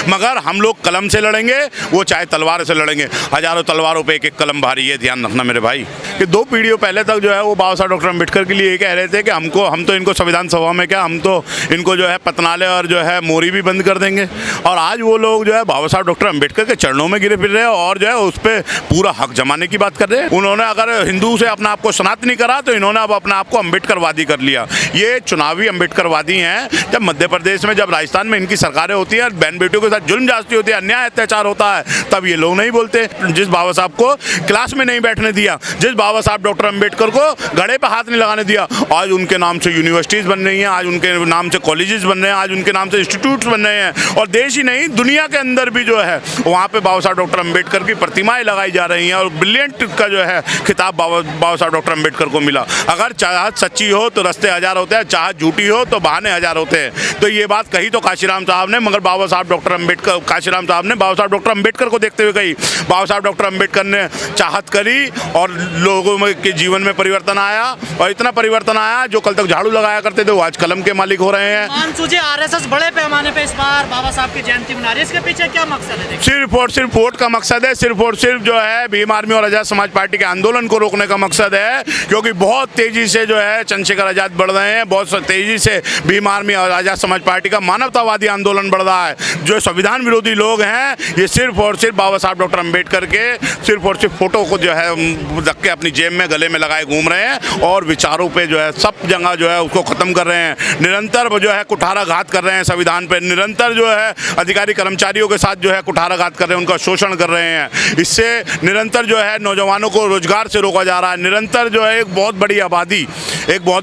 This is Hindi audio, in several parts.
मगर हम लोग कलम से लड़ेंगे, वो चाहे तलवार से लड़ेंगे। हजारों तलवारों पे एक एक कलम भारी है, ध्यान रखना मेरे भाई। कि 2 पीढ़ियों पहले तक जो है वो बाबा साहब डॉक्टर अम्बेडकर के लिए ये कह रहे थे कि हम तो इनको संविधान सभा में क्या, हम तो इनको जो है पतनाले और जो है मोरी भी बंद कर देंगे। और आज वो लोग जो है बाबा साहब डॉक्टर अम्बेडकर के चरणों में गिरे फिर रहे हैं और जो है उस पर पूरा हक जमाने की बात कर रहे हैं। उन्होंने अगर हिंदू से अपना आपको सनातनी करा तो इन्होंने अब अपने आप को अम्बेडकरवादी कर लिया। ये चुनावी अम्बेडकरवादी हैं। जब मध्य प्रदेश में, जब राजस्थान में इनकी सरकारें होती है, बहन बेटियों के साथ जुल्म जास्ती होती है, अन्याय अत्याचार होता है, तब ये लोग नहीं बोलते। जिस बाबा साहब को क्लास में नहीं बैठने दिया, जिस बाबा साहब डॉक्टर अम्बेडकर को घड़े पर हाथ नहीं लगाने दिया, आज उनके नाम से यूनिवर्सिटीज़ बन रही हैं, आज उनके नाम से कॉलेजेस बन रहे हैं, आज उनके नाम से इंस्टीट्यूट्स बन रहे हैं। और देश ही नहीं, दुनिया के अंदर भी जो है वहाँ पे बाबा साहब डॉक्टर अम्बेडकर की प्रतिमाएं लगाई जा रही हैं और ब्रिलियंट का जो है खिताब बाबा साहब डॉक्टर अम्बेडकर को मिला। अगर चाहत सच्ची हो तो रास्ते हजार होते हैं, चाहत झूठी हो तो बहाने हजार होते हैं। तो ये बात कही तो काशीराम साहब ने, मगर बाबा साहब डॉक्टर अम्बेडकर, काशीराम साहब ने बाबा साहब डॉक्टर अम्बेडकर को देखते हुए कही। बाबा साहब डॉक्टर अम्बेडकर ने चाहत करी और लोगों के जीवन में परिवर्तन आया, और इतना परिवर्तन आया जो कल तक झाड़ू लगाया करते थे वो आज कलम के मालिक हो रहे हैं। आरएसएस बड़े पैमाने पे इस बार बाबा साहब की जयंती मना रही है, इसके पीछे क्या मकसद है? सिर्फ और सिर्फ वोट का मकसद है, सिर्फ और सिर्फ जो है भीम आर्मी और आजाद समाज पार्टी के आंदोलन को रोकने का मकसद है। क्योंकि बहुत तेजी से जो है चंद्रशेखर आजाद बढ़ रहे हैं, बहुत तेजी से भीम आर्मी और आजाद समाज पार्टी का मानवतावादी आंदोलन बढ़ रहा है। जो संविधान विरोधी लोग हैं ये सिर्फ और सिर्फ बाबा साहब डॉक्टर अम्बेडकर के सिर्फ और सिर्फ फोटो को जो है रख के अपनी जेब में गले में लगाए घूम रहे हैं और विचारों पे जो है सब जगह जो है उसको खत्म कर रहे हैं। निरंतर जो है कुठाराघात कर रहे हैं संविधान पे, निरंतर जो है अधिकारी कर्मचारियों के साथ जो है कुठाराघात कर रहे हैं, उनका शोषण कर रहे हैं। इससे निरंतर जो है नौजवानों को रोजगार से रोका जा रहा है। निरंतर जो है एक बहुत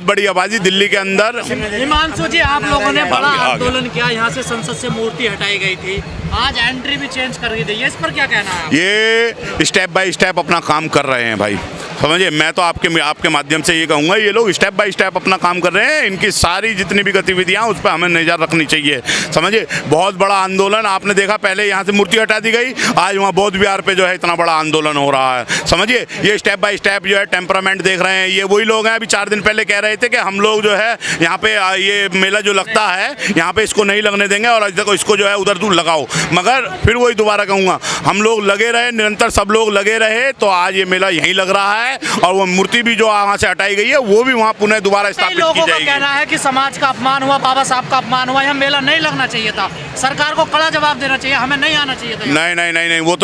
बड़ी आबादी दिल्ली के अंदर। हिमांशु जी, आप लोगों ने बड़ा आंदोलन किया, यहाँ से संसद से मूर्ति हटाई गई थी, आज एंट्री भी चेंज कर दी है, इस पर क्या कहना है? ये स्टेप बाय स्टेप अपना काम कर रहे हैं भाई, समझिए। मैं तो आपके माध्यम से ये कहूँगा, ये लोग स्टेप बाय स्टेप अपना काम कर रहे हैं। इनकी सारी जितनी भी गतिविधियाँ उस पर हमें नज़र रखनी चाहिए, समझिए। बहुत बड़ा आंदोलन आपने देखा, पहले यहाँ से मूर्ति हटा दी गई, आज वहाँ बौद्ध विहार पे जो है इतना बड़ा आंदोलन हो रहा है, समझिए। ये स्टेप बाय स्टेप जो है टेम्परामेंट देख रहे हैं। ये वही लोग हैं, अभी 4 दिन पहले कह रहे थे कि हम लोग जो है यहाँ पे ये मेला जो लगता है यहाँ पे इसको नहीं लगने देंगे और इसको जो है उधर दूर लगाओ। मगर फिर वही दोबारा कहूँगा, हम लोग लगे रहे, निरंतर सब लोग लगे रहे, तो आज ये मेला यहीं लग रहा है। और वो मूर्ति भी जो वहाँ से हटाई गई है वो भी वहाँ पुनः दोबारा स्थापित की जाएगी। लोगों का कहना है कि समाज का अपमान हुआ, बाबा साहब का अपमान हुआ, यहाँ मेला नहीं लगना चाहिए था, सरकार को कड़ा जवाब देना चाहिए, हमें नहीं आना चाहिए था। नहीं, वो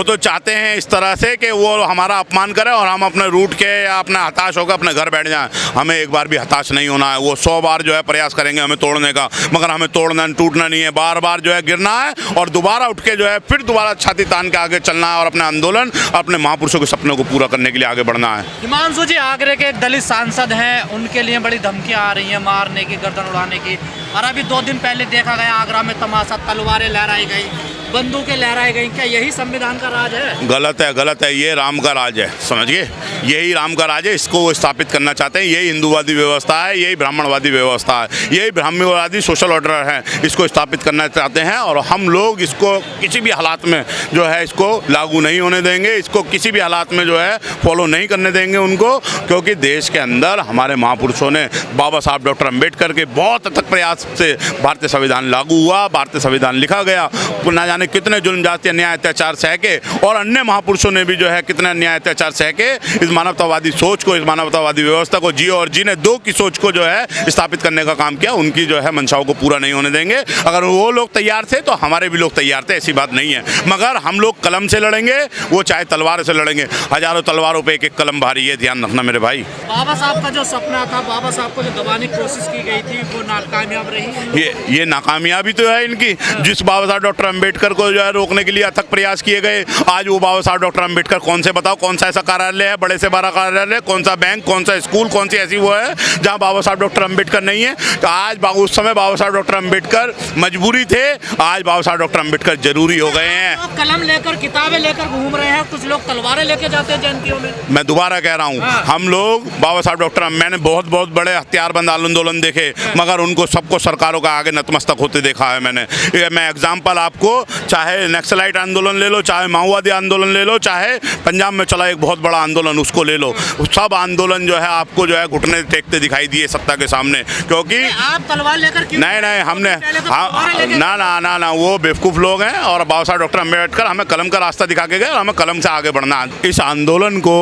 तो चाहते हैं इस तरह से कि वो हमारा अपमान करें और हम अपने रूट के या अपना हताश होकर अपने घर बैठ जाएं। हमें एक बार भी हताश नहीं होना है। वो 100 बार जो है प्रयास करेंगे हमें तोड़ने का, मगर हमें तोड़ना टूटना नहीं है। बार बार जो है गिरना है और दोबारा उठ के जो है फिर दोबारा छाती तान के आगे चलना है और अपने आंदोलन, अपने महापुरुषों के सपनों को पूरा करने के लिए आगे बढ़ना है। हिमांशु जी, आगरे के एक दलित सांसद हैं, उनके लिए बड़ी धमकियां आ रही हैं, मारने की, गर्दन उड़ाने की। और अभी 2 दिन पहले देखा गया आगरा में तमाशा, तलवारें लहराई गई, बंदूकें लहराई गई। क्या यही संविधान का राज है? गलत है, ये राम का राज है, समझिए। यही राम का राज है, इसको वो स्थापित करना चाहते हैं। यही हिंदूवादी व्यवस्था है, यही ब्राह्मणवादी व्यवस्था है, यही ब्राह्मणवादी सोशल ऑर्डर है, इसको स्थापित करना चाहते हैं। और हम लोग इसको किसी भी हालात में जो है इसको लागू नहीं होने देंगे, इसको किसी भी हालात में जो है फॉलो नहीं करने देंगे उनको। क्योंकि देश के अंदर हमारे महापुरुषों ने, बाबा साहब डॉक्टर अम्बेडकर के बहुत अथक प्रयास से भारतीय संविधान लागू हुआ, भारतीय संविधान लिखा गया। ना जाने कितने जुल्म जाति अन्याय अत्याचार सह के, और अन्य महापुरुषों ने भी जो है कितने अन्याय अत्याचार सह के इस मानवतावादी सोच को, इस मानवतावादी व्यवस्था को, जियो और जीने दो की सोच को जो है स्थापित करने का काम किया। उनकी जो है मंशाओं को पूरा नहीं होने देंगे। अगर वो लोग तैयार थे तो हमारे भी लोग तैयार थे, ऐसी बात नहीं है। मगर हम लोग कलम से लड़ेंगे, वो चाहे तलवार से लड़ेंगे। हजारों तलवारों पे एक एक कलम भारी है, ध्यान रखना मेरे भाई। बाबा साहब का जो सपना था, बाबा साहब को जो दबाने की कोशिश की गई थी, वो नाकामयाब रही। ये नाकामयाबी तो है इनकी। जिस बाबा साहब डॉक्टर अम्बेडकर को जो है रोकने के लिए अथक प्रयास किए गए, आज वो बाबा साहब डॉक्टर अम्बेडकर कौन से, बताओ कौन सा ऐसा कार्यालय है, बड़े से बड़ा कार्यालय, कौन सा बैंक, कौन सा स्कूल, कौन सी ऐसी वो है जहाँ बाबा साहब डॉक्टर अम्बेडकर नहीं है? तो आज उस समय बाबा साहब डॉक्टर अम्बेडकर मजबूरी थे, आज बाबा साहब डॉक्टर अम्बेडकर जरूरी हो गए हैं। कलम लेकर, किताबें लेकर घूम रहे हैं, कुछ लोग तलवारें लेके जाते हैं जयंतियों में। मैं दोबारा कह रहा हूँ, हम लोग बाबा साहब डॉक्टर, मैंने बहुत बड़े हथियारबंद आंदोलन देखे, मगर उनको सबको सरकारों का आगे नतमस्तक होते देखा है मैंने। मैं एग्जाम्पल आपको चाहे नक्सलाइट आंदोलन ले लो, चाहे माओवादी आंदोलन ले लो, चाहे पंजाब में चला एक बहुत बड़ा आंदोलन उसको ले लो, सब आंदोलन जो है आपको जो है घुटने टेकते दिखाई दिए सत्ता के सामने। क्योंकि आप तलवार लेकर क्यों? नहीं हमने पहले तो तलवारें लेके- ना वो बेवकूफ़ लोग हैं और बाबा साहब डॉक्टर अम्बेडकर हमें कलम का रास्ता दिखा के गए और हमें कलम से आगे बढ़ना है। इस आंदोलन को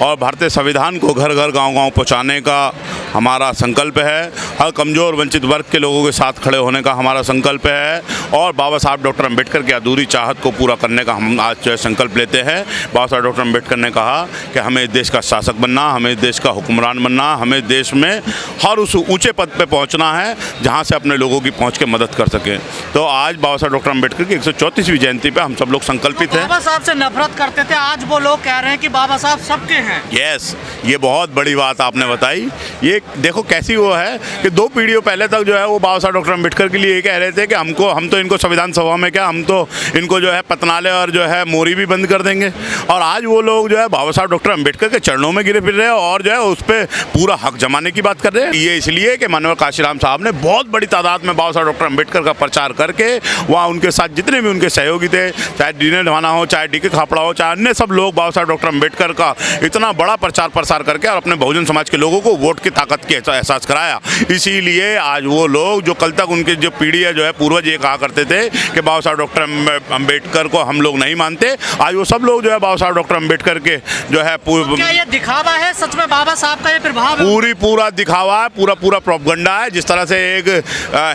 और भारतीय संविधान को घर घर गांव-गांव पहुंचाने का हमारा संकल्प है। हर कमज़ोर वंचित वर्ग के लोगों के साथ खड़े होने का हमारा संकल्प है और बाबा साहब डॉक्टर अम्बेडकर की अधूरी चाहत को पूरा करने का हम आज जो है संकल्प लेते हैं। बाबा साहब डॉक्टर अम्बेडकर ने कहा कि हमें इस देश का शासक बनना, हमें इस देश का हुक्मरान बनना, हमें देश में हर उस ऊँचे पद पर पहुँचना है जहाँ से अपने लोगों की पहुँच के मदद कर सकें। तो आज बाबा साहब डॉक्टर अम्बेडकर की 134वीं जयंती पर हम सब लोग संकल्पित हैं। बाबा साहब से नफरत करते थे, आज वो लोग कह रहे हैं कि बाबा साहब सबके हैं। यस, ये बहुत बड़ी बात आपने बताई। ये देखो कैसी वो है कि 2 पीढ़ियों पहले तक जो है वो बाबा साहब डॉक्टर अम्बेडकर के लिए ये कह रहे थे कि हम तो इनको संविधान सभा में क्या, हम तो इनको जो है पतनाले और जो है मोरी भी बंद कर देंगे। और आज वो लोग जो है बाबा साहब डॉक्टर अम्बेडकर के चरणों में गिरे फिर रहे हैं और जो है उस पर पूरा हक जमाने की बात कर रहे हैं। ये इसलिए कि माननीय काशीराम साहब ने बहुत बड़ी तादाद में बाबा साहब डॉक्टर अम्बेडकर का प्रचार करके वहाँ उनके साथ जितने भी उनके सहयोगी थे, चाहे डीने ढवाना हो, चाहे डी के खापड़ा हो, चाहे अन्य सब लोग बाबा साहब डॉक्टर अम्बेडकर का इतना बड़ा प्रचार प्रसार करके और अपने बहुजन समाज के लोगों को वोट की ताकत की एहसास कराया। इसीलिए आज वो लोग जो कल तक उनके जो पीढ़ी है जो है पूर्वज ये कहा करते थे कि बाबा साहब डॉक्टर अम्बेडकर को हम लोग नहीं मानते, आज वो सब लोग जो है बाबा साहब डॉक्टर अम्बेडकर के जो है क्या ये दिखावा है सच में बाबा साहब का ये प्रभाव है? पूरा दिखावा है, पूरा प्रोपगंडा है। जिस तरह से एक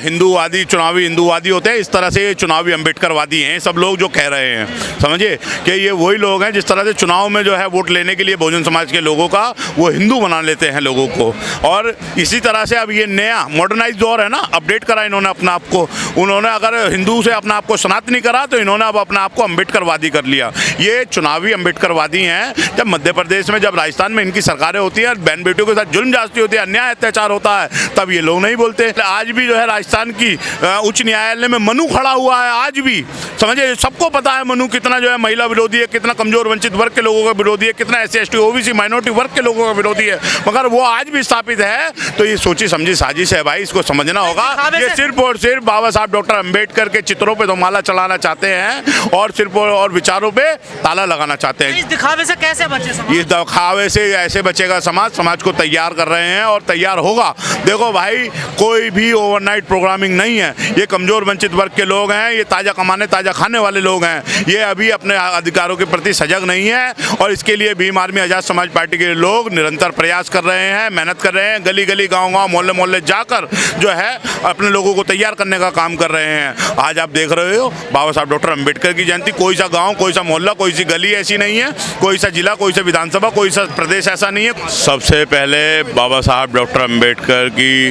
हिंदूवादी चुनावी हिंदूवादी होते हैं, इस तरह से ये चुनावी अम्बेडकरवादी हैं सब लोग जो कह रहे हैं। समझिए कि ये वही लोग हैं जिस तरह से चुनाव में जो है वोट लेने के लिए बहुजन समाज के लोगों का वो हिंदू बना लेते हैं लोगों को। और इसी तरह से अब ये नया मॉडर्नाइज दौर है ना, अपडेट करा इन्होंने अपना आप को। उन्होंने अगर हिंदू से अपना आप को सनातनी करा तो इन्होंने अब अपना आप को अम्बेडकरवादी कर लिया। ये चुनावी अम्बेडकरवादी हैं। जब मध्य प्रदेश में, जब राजस्थान में इनकी सरकारें होती हैं, बहन बेटियों के साथ जुल्म जाती होती है, अन्याय अत्याचार होता है, तब ये लोग नहीं बोलते। आज भी जो है राजस्थान की उच्च न्यायालय में मनु खड़ा हुआ है। आज भी समझिए, सबको पता है मनु कितना जो है महिला विरोधी है, कितना कमजोर वंचित वर्ग के लोगों का विरोधी है, कितना SC ST OBC माइनॉरिटी वर्ग के लोगों का विरोधी है, मगर वो आज भी स्थापित है। तो ये सोची समझी साजिश है भाई, इसको समझना होगा। ये सिर्फ और सिर्फ बाबा साहब डॉक्टर अम्बेडकर के चित्रों पे तो माला चढ़ाना चाहते हैं और सिर्फ और विचारों पे ताला लगाना चाहते हैं। इस दिखावे से कैसे बचे समाज? इस दिखावे से ऐसे बचेगा समाज को तैयार कर रहे हैं और तैयार होगा। देखो भाई, कोई भी ओवरनाइट प्रोग्रामिंग नहीं है। ये कमजोर वंचित वर्ग के लोग हैं, ये ताज़ा कमाने ताज़ा खाने वाले लोग हैं। ये अभी अपने अधिकारों के प्रति सजग नहीं है और इसके लिए भीम आर्मी आज़ाद समाज पार्टी के लोग निरंतर प्रयास कर रहे हैं, मेहनत कर रहे हैं, गली गली गाँव मोहल्ले मोहल्ले जाकर जो है अपने लोगों को तैयार करने का काम कर रहे हैं। आज आप देख रहे हो बाबा साहब डॉक्टर अम्बेडकर की जयंती, कोई सा गाँव, कोई सा मोहल्ला, कोई सी गली ऐसी नहीं है, कोई सा जिला, कोई सा विधानसभा, कोई सा प्रदेश ऐसा नहीं है। सबसे पहले बाबा साहब डॉक्टर अम्बेडकर की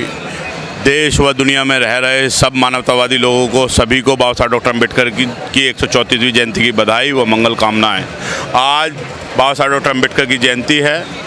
देश व दुनिया में रह रहे सब मानवतावादी लोगों को, सभी को बाबा साहब डॉक्टर अम्बेडकर की 134वीं जयंती की बधाई व मंगल कामनाएं। आज बाबा साहब डॉक्टर अम्बेडकर की जयंती है।